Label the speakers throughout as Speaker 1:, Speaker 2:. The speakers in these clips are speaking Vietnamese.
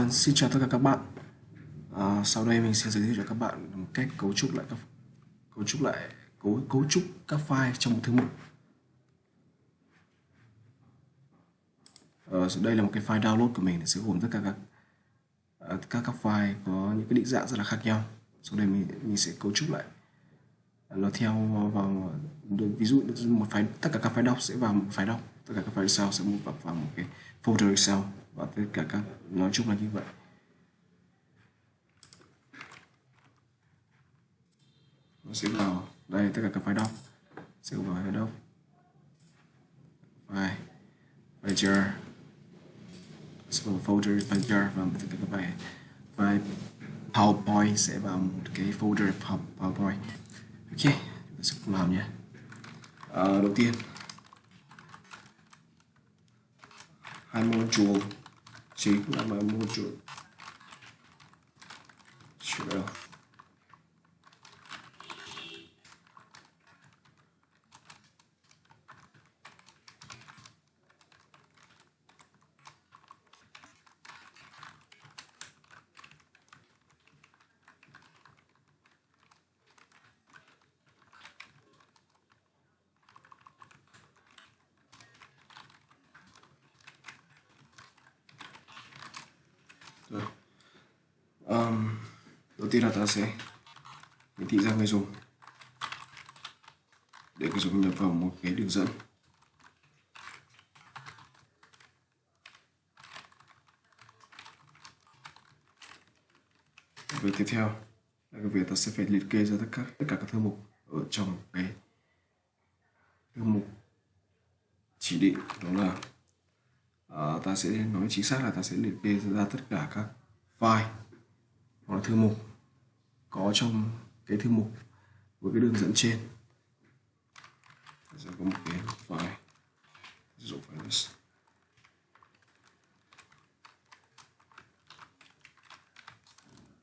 Speaker 1: Xin chào tất cả các bạn. Sau đây mình sẽ giới thiệu cho các bạn một cách cấu trúc các file trong một thư mục. Đây là một cái file download của mình, để sẽ gồm tất cả các file có những cái định dạng rất là khác nhau. Sau đây mình sẽ cấu trúc lại nó theo vào, ví dụ một file, tất cả các file doc sẽ vào một file doc, tất cả các file Excel sẽ vào một cái folder Excel, và tất cả các nói chung là như vậy. Nó sẽ vào đây, tất cả các file doc sẽ vào file doc, file jar sẽ vào folder file jar, và tất cả các file PowerPoint sẽ vào một cái folder PowerPoint. Ok, chúng ta sẽ cùng làm nhé. Đầu tiên hai module chính là module shutil. Rồi. Đầu tiên là ta sẽ hiển thị ra người dùng, để người dùng nhập vào một cái đường dẫn. Việc tiếp theo là cái việc ta sẽ phải liệt kê ra tất cả các thư mục ở trong cái thư mục chỉ định. Đó là ta sẽ nói chính xác là ta sẽ liệt kê ra tất cả các file hoặc là thư mục có trong cái thư mục với cái đường dẫn trên. Sẽ có một cái file, ví dụ file list.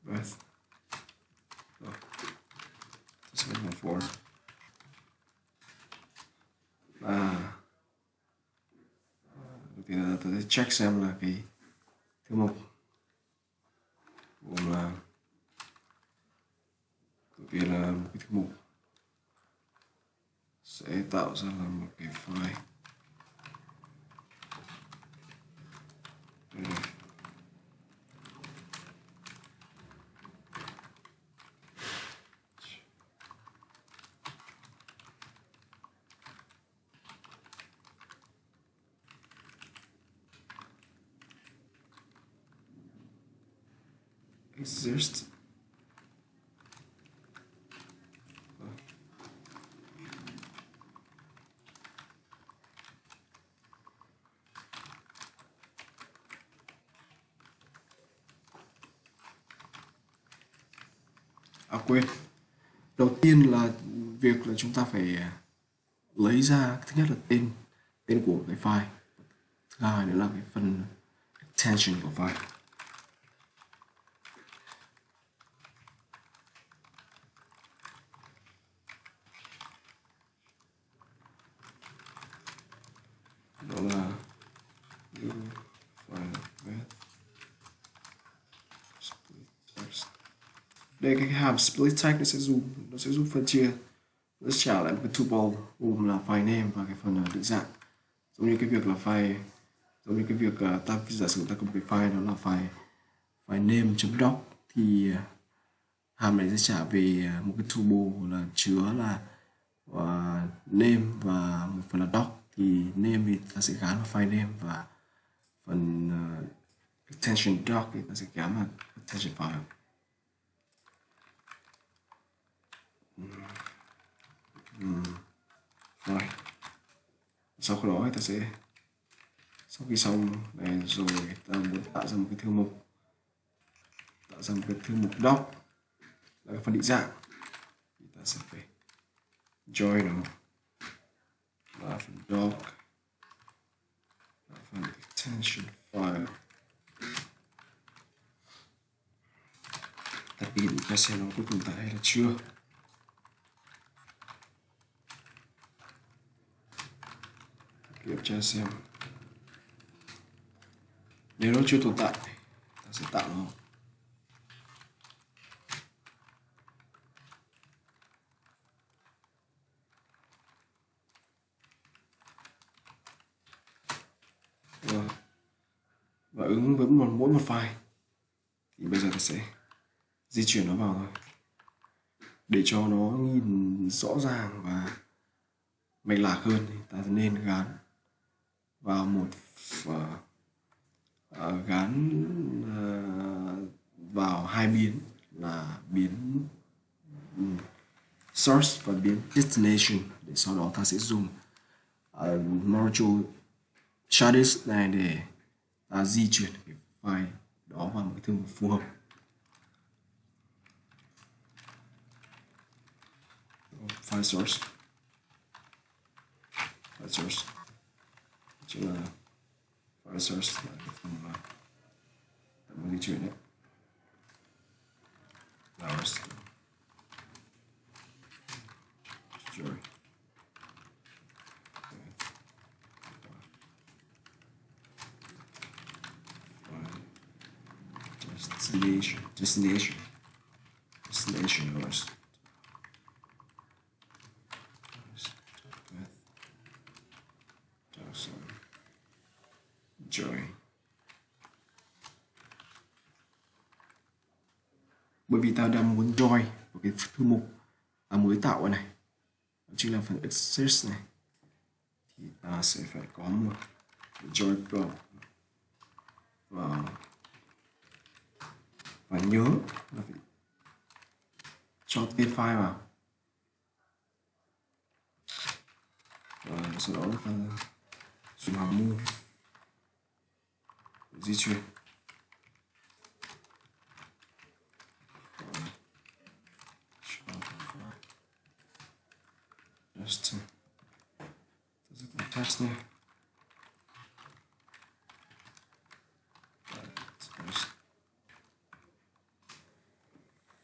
Speaker 1: Rồi, sẽ là for đầu tiên là tôi sẽ check xem là cái thư mục gồm là, đầu tiên là một cái thư mục sẽ tạo ra là một cái file. Exist. Quên, đầu tiên là việc là chúng ta phải lấy ra, thứ nhất là tên của cái file, thứ hai nữa là cái phần extension của file. Đó là đây, cái hàm split text nó sẽ giúp phân chia, nó trả lại một cái tuple gồm là file name và cái phần định dạng. Giống như cái việc ta giả sử ta có một cái file, đó là file name.doc, thì hàm này sẽ trả về một cái tuple là chứa là name và một phần là doc. Thì name thì ta sẽ gán vào file name, và phần extension doc thì ta sẽ gán vào extension file. Rồi, sau đó ta sẽ, sau khi xong này rồi, ta muốn tạo ra một cái thư mục, doc là cái phần định dạng, thì ta sẽ phải join nó là phần doc, là phần extension file. Ta kiểm tra xem nó có tồn tại hay là chưa. Kiểm tra xem nếu nó chưa tồn tại, ta ta sẽ tạo nó. Và ứng với mỗi một file thì bây giờ ta sẽ di chuyển nó vào thôi để cho nó nhìn rõ ràng và mạch lạc hơn. Thì ta nên gán vào vào hai biến là biến source và biến destination, để sau đó ta sẽ dùng module shardist này để ta di chuyển cái file đó vào một cái thư mục phù hợp. File source chứ là file source là cái phần mà ta muốn di chuyển đấy. Flowers. Rồi. Destination yours. Joy. Bởi vì ta đang muốn join vào cái thư mục ta mới tạo ở này, đó chính là phần access này, thì ta sẽ phải có một join pro và nhớ là phải cho tên file vào, và sau đó ta dùng hàm move để di chuyển. Test này.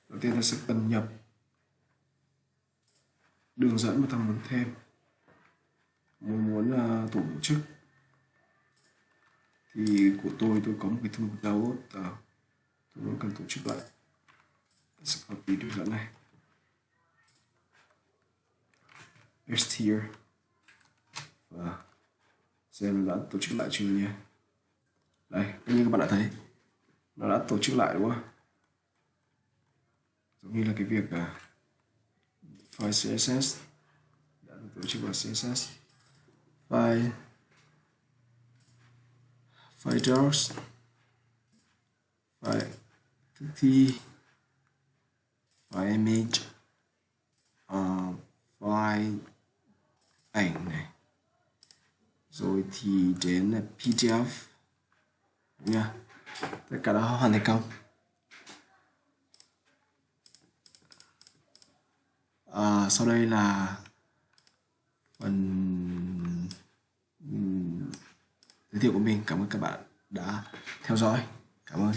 Speaker 1: Đầu tiên ta sẽ cần nhập đường dẫn mà ta muốn thêm, muốn tổ chức. Thì của tôi có một cái thư mục download, tôi muốn cần tổ chức lại. Ta sẽ copy đường dẫn này, paste here, và xem đã tổ chức lại chưa nhé. Đây, như các bạn đã thấy nó đã tổ chức lại, đúng không? Giống như là cái việc file CSS đã được tổ chức vào CSS, file docs, file thực thi, file image, file ảnh này, rồi thì đến là PDF nha. Tất cả đã hoàn thành công. Sau đây là phần giới thiệu của mình. Cảm ơn các bạn đã theo dõi. Cảm ơn.